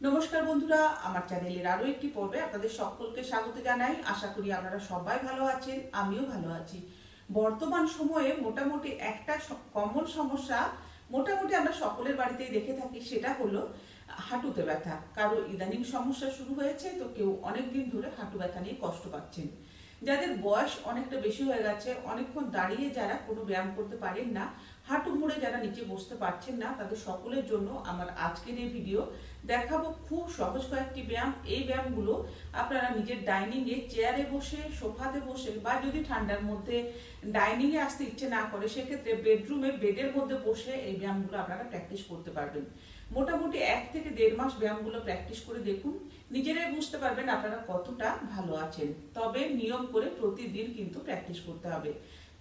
নমস্কার বন্ধুরা, আমার চ্যানেলের আরো একটি পর্বে আপনাদের সকলকে স্বাগত জানাই। আশা করি আপনারা সবাই ভালো আছেন, আমিও ভালো আছি। বর্তমান সময়ে মোটামুটি একটা কমন সমস্যা মোটামুটি আমরা সকলের বাড়িতেই দেখে থাকি, সেটা হলো হাঁটুতে ব্যথা। কারো ইদানিং সমস্যা শুরু হয়েছে, তো কেউ অনেকদিন ধরে হাঁটু ব্যথা নিয়ে কষ্ট পাচ্ছেন। যাদের বয়স অনেকটা বেশি হয়ে গেছে, অনেকক্ষণ দাঁড়িয়ে যারা কোনো ব্যায়াম করতে পারেন না, হাঁটু মুড়ে যারা নিচে বসতে পারছেন না, তাদের সকলের জন্য আমার আজকের এই ভিডিও। দেখাবো খুব সহজ কয়েকটি ব্যায়াম। এই ব্যায়ামগুলো আপনারা নিজের ডাইনিংয়ে চেয়ারে বসে, সোফাতে বসে, বা যদি ঠান্ডার মধ্যে ডাইনিংয়ে আসতে ইচ্ছে না করে, সেক্ষেত্রে বেডরুমে বেডের মধ্যে বসে এই ব্যায়ামগুলো আপনারা প্র্যাকটিস করতে পারবেন। মোটামুটি 1 থেকে 1.5 মাস ব্যায়ামগুলো প্র্যাকটিস করে দেখুন, নিজেরাই বুঝতে পারবেন আপনারা কতটা ভালো আছেন। তবে নিয়ম করে প্রতিদিন কিন্তু প্র্যাকটিস করতে হবে।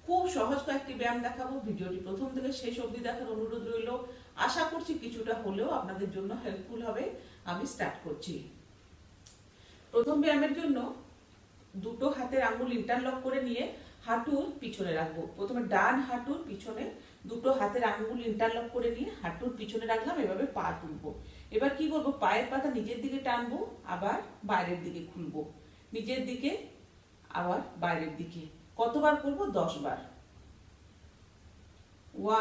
খুব সহজ কয়েকটি ব্যায়াম দেখাবো, ভিডিওটি প্রথম থেকে শেষ অবধি দেখার অনুরোধ রইল। আশা করছি কিছুটা হলেও আপনাদের জন্য হেল্পফুল হবে। আমি স্টার্ট করছি। প্রথম ব্যায়ামের জন্য দুটো হাতের আঙ্গুল ইন্টারলক করে নিয়ে হাঁটুর পিছনে রাখবো। প্রথমে ডান হাঁটুর পিছনে দুটো হাতের আঙ্গুল ইন্টারলক করে নিয়ে হাঁটুর পিছনে রাখলাম, এভাবে পা তুলবো। এবার কি করব, পায়ের পাতা নিজের দিকে টানবো, আবার বাইরের দিকে খুলবো, নিজের দিকে আবার বাইরের দিকে। কতবার করব? 10 বার।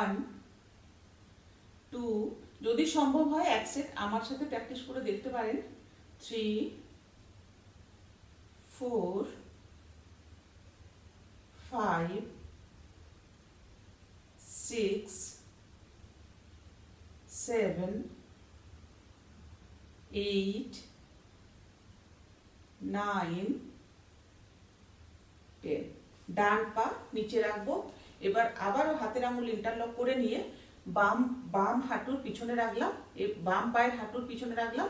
1 2, যদি সম্ভব হয় এক সেট আমার সাথে প্র্যাকটিস করে দেখতে পারেন। 3 4 5 6 7 8 9 10। ডান পা নিচে রাখবো। এবার আবারও হাতের আঙুল ইন্টারলক করে নিয়ে বাম হাঁটুর পিছনে রাখলাম, বাম পায়ের হাঁটুর পিছনে রাখলাম,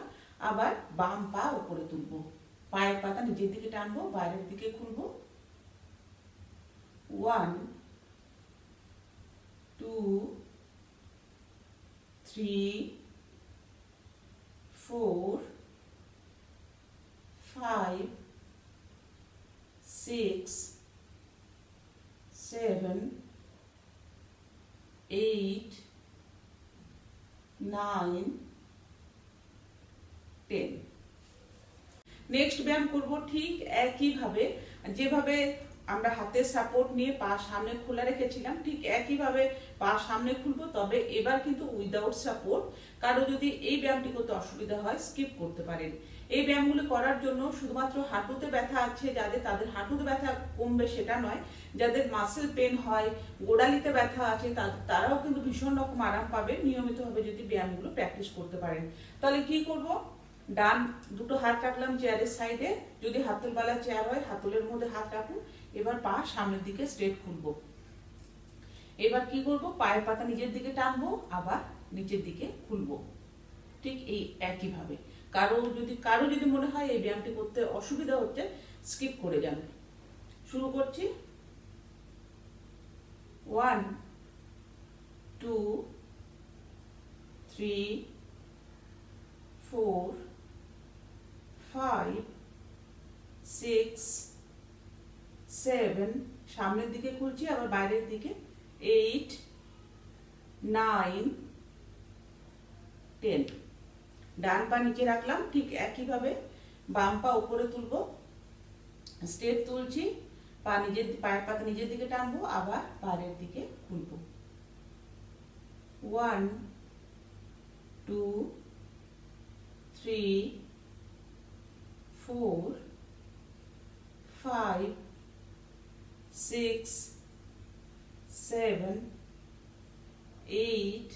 আবার বাম পা উপরে তুলবো, পায়ের পাতা নিজের দিকে টানবো, বাইরের দিকে খুলবো। 1 2 3 4 5 6 7 8 9 10। নেক্সট ব্যায়াম করব ঠিক একইভাবে, যেভাবে আমরা হাতের সাপোর্ট নিয়ে পা সামনে খোলা রেখেছিলাম, ঠিক একইভাবে পা সামনে খুলবো। তবে এবার কিন্তু উইদাউট সাপোর্ট। কারো যদি এই ব্যায়ামটি করতে অসুবিধা হয়, স্কিপ করতে পারেন। এই ব্যায়ামগুলো করার জন্য শুধুমাত্র হাঁটুতে ব্যথা আছে যাদের, তাদের হাঁটুতে ব্যথা কমবে সেটা নয়, যাদের মাসেল পেন হয়, গোড়ালিতে ব্যথা আছে, তারাও কিন্তু ভীষণ রকম আরাম পাবে নিয়মিতভাবে যদি ব্যায়ামগুলো প্র্যাকটিস করতে পারেন। তাহলে কি করব, ডান দুটো হাত রাখলাম চেয়ারের সাইডে, যদি হাতলবালা চেয়ার হয় হাতলের মধ্যে হাত রাখুন। এবার পা সামনের দিকে স্ট্রেট খুলবো। এবার কি করব, পায়ের পাতা নিজের দিকে টানবো, আবার নিচের দিকে খুলবো, ঠিক এই একইভাবে। কারো যদি মনে হয় এই ব্যায়ামটি করতে অসুবিধা হচ্ছে, স্কিপ করে যান। শুরু করছি। 1 2 3 4 5 6 7, সামনের দিকে খুলছি, আবার বাইরের দিকে, 8 9 10। ডান পা নিচে রাখলাম, ঠিক একইভাবে বাম পা উপরে তুলবো, স্টেপ তুলছি, পায়ের পাতা নিজের দিকে টানবো, আবার বাইরের দিকে খুলবো। 1 2 3 4 5 6 7 8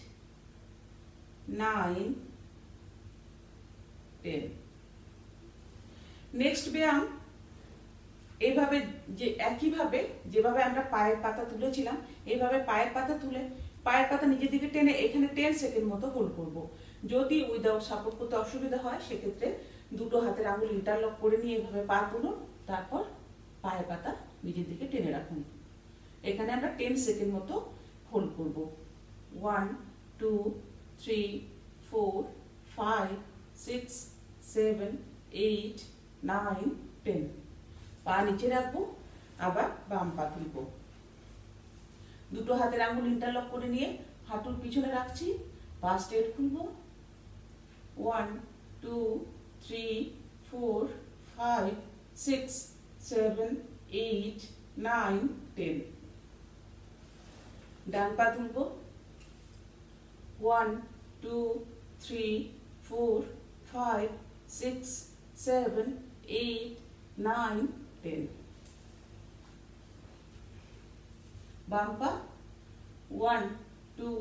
9 10। নেক্সট ব্যায়াম এইভাবে, যে একইভাবে যেভাবে আমরা পায়ের পাতা তুলেছিলাম, এইভাবে পায়ের পাতা তুলে পায়ের পাতা নিজের দিকে টেনে এখানে 10 সেকেন্ড মতো হোল্ড করব। যদি উইদাউট সাপোর্ট করতে অসুবিধা হয়, সেক্ষেত্রে দুটো হাতের আঙুল ইন্টারলক করে নিয়ে এভাবে পা তুলুন, তারপর পায়ের পাতা নিজের দিকে টেনে রাখুন। এখানে আমরা 10 সেকেন্ড মতো হোল্ড করব। 1 2 3 4 5 6 7 8 9 10। পা নিচে রাখবো, আবার বাম পা তুলবো। দুটো হাতের আঙ্গুল ইন্টারলক করে নিয়ে হাঁটুর পিছনে রাখছি, পা স্ট্রেট খুলবো। 1 2 2 3 4 5 6 7 8 9 10 ডান পা তুলবো 1 2 3 4 5 6 7 8 9 10 বাম পা 1 2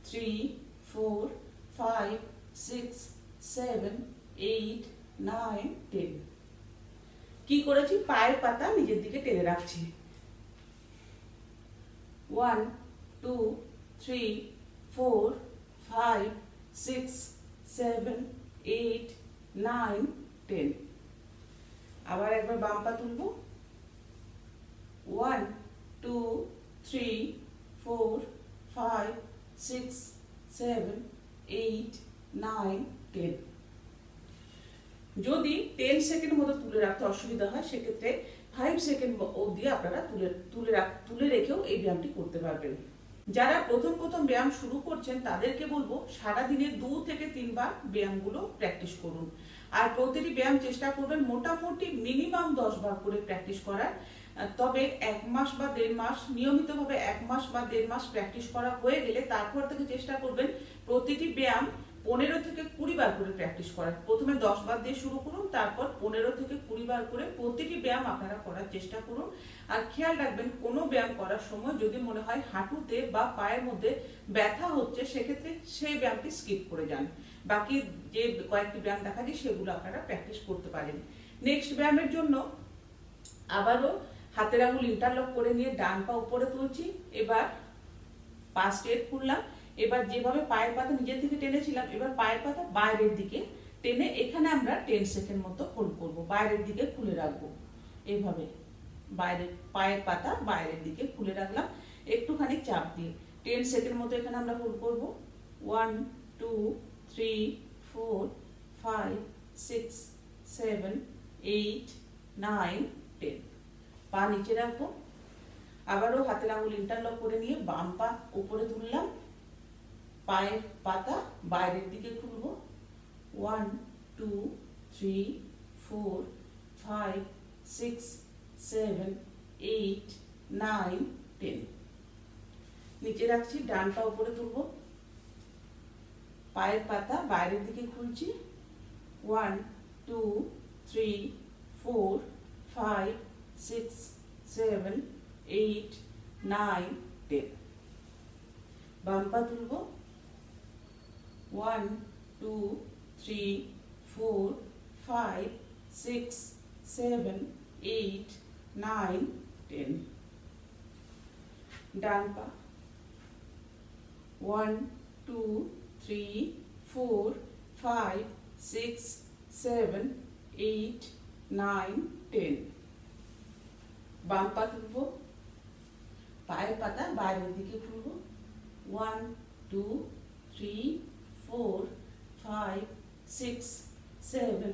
3 4 5 6 7 8 9 10 কি করেছি পায়ের পাতা নিজের দিকে টেনে রাখছি 1 2 3 4 5 6 7 8 9 10 আবার একবার বাম পা তুলবো 1 2 3 4 5 6 7 8 9 10 যদি 10 সেকেন্ড মতো তুলে রাখতে অসুবিধা হয় সেক্ষেত্রে 5 সেকেন্ড অবধি আপনারা তুলে রেখেও এই ব্যায়ামটি করতে পারবেন যারা প্রথম ব্যায়াম শুরু করছেন তাদেরকে বলবো সারাদিনে 2 থেকে 3 বার ব্যায়ামগুলো প্র্যাকটিস করুন আর প্রতিটি ব্যায়াম চেষ্টা করবেন মোটামুটি মিনিমাম 10 বার করে প্র্যাকটিস করার তবে 1 মাস বা 1.5 মাস নিয়মিতভাবে 1 মাস বা 1.5 মাস প্র্যাকটিস করা হয়ে গেলে তারপর থেকে চেষ্টা করবেন প্রতিটি ব্যায়াম 15 থেকে 20 বার করে প্র্যাকটিস করার প্রথমে 10 বার দিয়ে শুরু করুন তারপর 15 থেকে 20 বার করে প্রতিটি ব্যায়াম আপনারা করার চেষ্টা করুন আর খেয়াল রাখবেন কোনো ব্যায়াম করার সময় যদি মনে হয় হাঁটুতে বা পায়ের মধ্যে ব্যথা হচ্ছে সেক্ষেত্রে সেই ব্যায়ামটি স্কিপ করে যান বাকি যে কয়েকটি ব্যায়াম দেখা যায় সেগুলো আপনারা প্র্যাকটিস করতে পারেন নেক্সট ব্যায়ামের জন্য আবারও হাতের আঙুল ইন্টারলক করে নিয়ে ডান পা উপরে তুলছি এবার পা স্ট্রেট করলাম এবার যেভাবে পায়ের পাতা নিজের দিকে টেনেছিলাম এবার পায়ের পাতা বাইরের দিকে টেনে এখানে আমরা 10 সেকেন্ড মতো হোল্ড করব বাইরের দিকে খুলে রাখবো এইভাবে বাইরের পায়ের পাতা বাইরের দিকে খুলে রাখলাম একটুখানি চাপ দিয়ে 10 সেকেন্ড মতো এখানে আমরা হোল্ড করব 1 2 3 4 5 6 7 8 9 10 পা নিচে রাখবো আবারও হাতের আঙুল ইন্টারলক করে নিয়ে বাম পা উপরে তুললাম পায়ের পাতা বাইরের দিকে খুলবো 1 2 3 4 5 6 7 8 9 10 নিচে রাখছি ডান পা উপরে তুলবো পায়ের পাতা বাইরের দিকে খুলছি 1 2 3 4 5 6 7 8 9 10 বাম পা তুলবো 1 2 3 4 5 6 7 8 9 10 ডান পা 1 2 3 4 5 6 7 8 9 10 বাম পা তুলবো পায়ের পাতা বাইরের দিকে খুলবো 1 2 3 4 5 6 7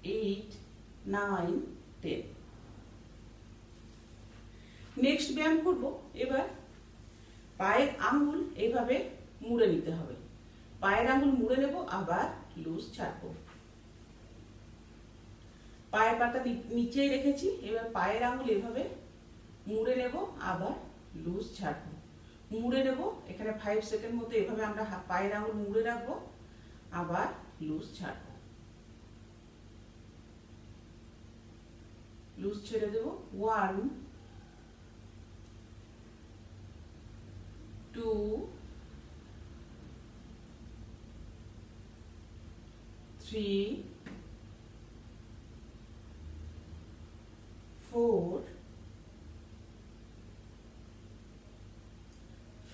8 9 10 নেক্সট ব্যায়াম করব এবার পায়ের আঙ্গুল এইভাবে মুড়ে নিতে হবে পায়ের আঙ্গুল মুড়ে নেব আবার লুজ ছাড়বো পায়ের পাতা নিচেই রেখেছি এবার পায়ের আঙ্গুল এভাবে মুড়ে নেব আবার লুজ ছাড়বো মুড়ে নেব এখানে 5 সেকেন্ড মতো এভাবে আমরা পায়ের আঙ্গুল মুড়ে রাখবো আবার লুজ ছাড়বো লুজ ছেড়ে দেব 1 2 3 4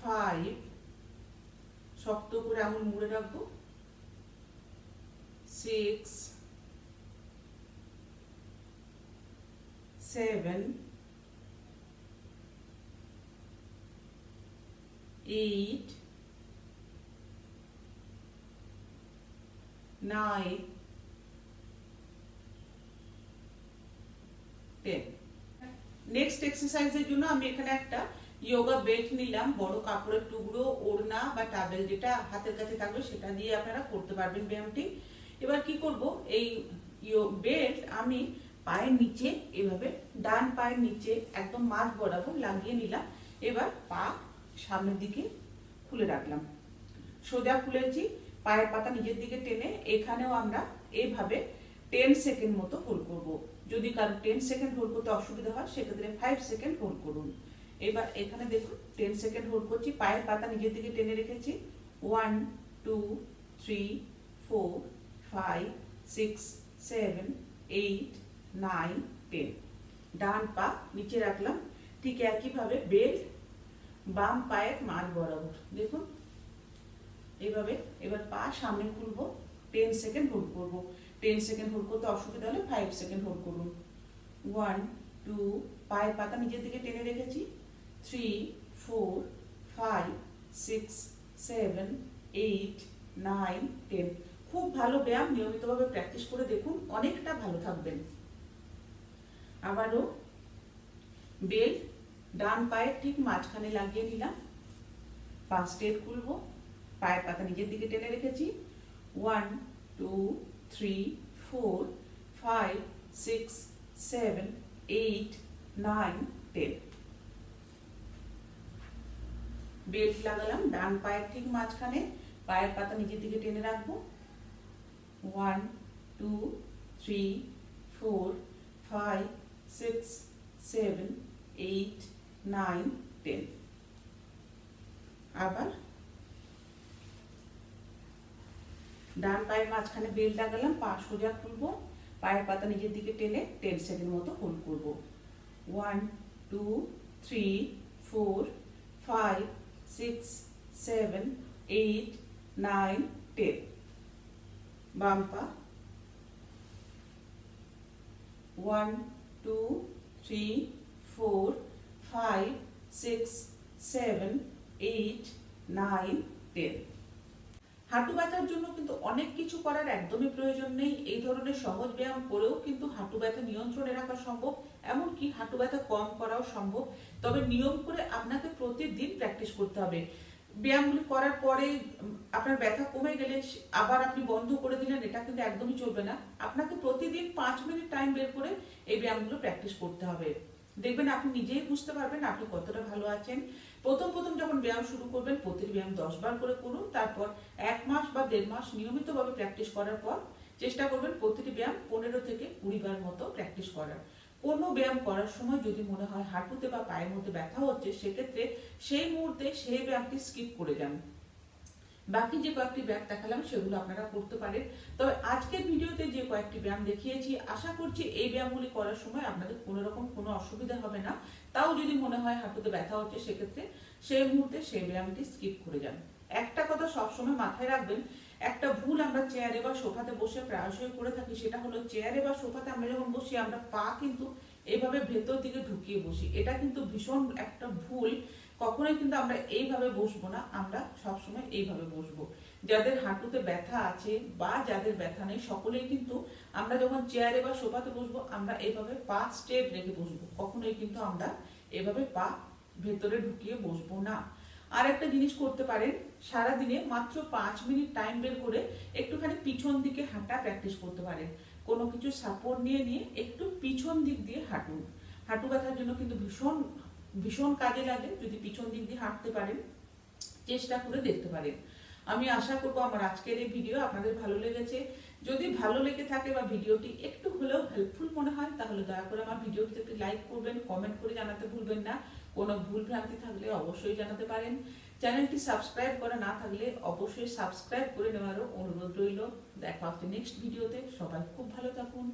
5 শক্ত করে আঙুল মুড়ে রাখবো 6 7 8 9 10 নেক্সট এক্সারসাইজের জন্য আমি এখানে একটা যোগা বেল্ট নিলাম বড় কাপড়ের টুকরো ওড়না বা টাওয়েল যেটা হাতের কাছে থাকবে সেটা দিয়ে আপনারা করতে পারবেন ব্যায়ামটি এবার কি করব, এই বেল্ট আমি পায়ের নিচে এভাবে ডান পায়ের নিচে একদম মাঝ বরাবর লাগিয়ে নিলাম। এবার পা সামনের দিকে খুলে রাখলাম, সোজা খুলেছি, পায়ের পাতা নিজের দিকে টেনে এখানেও আমরা এইভাবে 10 সেকেন্ড মতো হোল্ড করব। যদি কারো 10 সেকেন্ড হোল্ড করতে অসুবিধা হয় সেক্ষেত্রে 5 সেকেন্ড হোল্ড করুন। এবার এখানে দেখুন 10 সেকেন্ড হোল্ড করছি, পায়ের পাতা নিজের দিকে টেনে রেখেছি। 1 2 3 4 5 6 7 8 9 10। ডান পা নিচে রাখলাম, ঠিক একইভাবে বেল্ট বাম পায়ের মাঝ বরাবর দেখুন এইভাবে। এবার পা সামনে খুলবো, 10 সেকেন্ড হোল্ড করব। 10 সেকেন্ড হোল্ড করতে অসুবিধা হলে 5 সেকেন্ড হোল্ড করুন। 1 2, পায়ের পাতা নিজের দিকে টেনে রেখেছি। 3 4 5 6 7 8 9 10। খুব ভালো ব্যায়াম, নিয়মিতভাবে প্র্যাকটিস করে দেখুন, অনেকটা ভালো থাকবেন। আবারও বেল্ট ডান পায়ের ঠিক মাঝখানে লাগিয়ে নিলাম, 5 স্টেপ খুলবো, পায়ের পাতা নিজের দিকে টেনে রেখেছি। 1 2 3 4 5 6 7 8 9 10। বেল্ট লাগালাম ডান পায়ের ঠিক মাঝখানে, পায়ের পাতা নিজের দিকে টেনে রাখবো। 1 2 3 4 5 6 7 8 9 10। আবার ডান পায়ের মাঝখানে বেল্ট লাগালাম, পা সোজা খুলবো, পায়ের পাতা নিজের দিকে টেনে 10 সেকেন্ড মতো হোল্ড করব। 1 2 3 4 5 6 7 8 9 10। বাম পা 1 2 3 4 5 6 7 8 9 10। হাঁটু ব্যথার জন্য কিন্তু অনেক কিছু করার একদমই প্রয়োজন নেই। এই ধরনের সহজ ব্যায়াম করেও কিন্তু হাঁটু ব্যথা নিয়ন্ত্রণে রাখা সম্ভব, এমনকি হাঁটু ব্যথা কম করাও সম্ভব। তবে নিয়ম করে আপনাকে প্রতিদিন প্র্যাকটিস করতে হবে। ব্যায়ামগুলি করার পরে আপনার ব্যথা কমে গেলে আবার আপনি বন্ধ করে দিলেন, এটা কিন্তু একদমই চলবে না। আপনাকে প্রতিদিন 5 মিনিট টাইম বের করে এই ব্যায়ামগুলো প্র্যাকটিস করতে হবে। দেখবেন আপনি নিজেই বুঝতে পারবেন আপনি কতটা ভালো আছেন। প্রথম যখন ব্যায়াম শুরু করবেন প্রতিটি ব্যায়াম 10 বার করে করুন, তারপর 1 মাস বা 1.5 মাস নিয়মিতভাবে প্র্যাকটিস করার পর চেষ্টা করবেন প্রতিটি ব্যায়াম 15 থেকে 20 বার মতো প্র্যাকটিস করার। কোনো ব্যায়াম করার সময় যদি মনে হয় হাঁটুতে বা পায়ের মধ্যে ব্যথা হচ্ছে, সেক্ষেত্রে সেই মুহূর্তে সেই ব্যায়ামটি স্কিপ করে যান। বাকি যে কয়েকটি ব্যায়াম দেখালাম সেগুলো আপনারা করতে পারেন। তবে আজকের ভিডিওতে যে কয়েকটি ব্যায়াম দেখিয়েছি, আশা করছি এই ব্যায়ামগুলি করার সময় আপনাদের কোনো রকম কোনো অসুবিধা হবে না। তাও যদি মনে হয় হাঁটুতে ব্যথা হচ্ছে, সেক্ষেত্রে সেই মুহূর্তে সেই ব্যায়ামটি স্কিপ করে যান। একটা কথা সবসময় মাথায় রাখবেন, একটা ভুল আমরা চেয়ারে বা সোফাতে বসে প্রায়শই করে থাকি, সেটা হলো চেয়ারে বা সোফাতে আমরা যখন বসি আমরা পা কিন্তু এইভাবে ভেতর দিকে ঢুকিয়ে বসি। এটা কিন্তু ভীষণ একটা ভুল। কখনোই কিন্তু আমরা এইভাবে বসবো না, আমরা সবসময় এইভাবে বসবো। যাদের হাঁটুতে ব্যথা আছে বা যাদের ব্যথা নেই, সকলেই কিন্তু আমরা যখন চেয়ারে বা সোফাতে বসবো আমরা এইভাবে পা স্ট্রেট রেখে বসবো। কখনোই কিন্তু আমরা এভাবে পা ভেতরে ঢুকিয়ে বসবো না। আর একটা জিনিস করতে পারেন, সারাদিনে মাত্র 5 মিনিট টাইম বের করে একটুখানি পিছন দিকে হাঁটা প্র্যাকটিস করতে পারেন। কোনো কিছু সাপোর্ট নিয়ে একটু পিছন দিক দিয়ে হাঁটুন। হাঁটু ব্যথার জন্য কিন্তু ভীষণ কাজে লাগে যদি পিছন দিক দিয়ে হাঁটতে পারেন। চেষ্টা করে দেখতে পারেন। আমি আশা করব আমার আজকের এই ভিডিও আপনাদের ভালো লেগেছে। যদি ভালো লেগে থাকে বা ভিডিওটি একটু হলেও হেল্পফুল মনে হয়, তাহলে দয়া করে আমার ভিডিওটিতে একটি লাইক করবেন, কমেন্ট করে জানাতে ভুলবেন না। কোনো ভুল ভ্রান্তি থাকলে অবশ্যই জানাতে পারেন। চ্যানেলটি সাবস্ক্রাইব করা না থাকলে অবশ্যই সাবস্ক্রাইব করে নেওয়ারও অনুরোধ রইল। দেখা হচ্ছে নেক্সট ভিডিওতে। সবাই খুব ভালো থাকুন।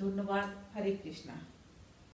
ধন্যবাদ। হরে কৃষ্ণা।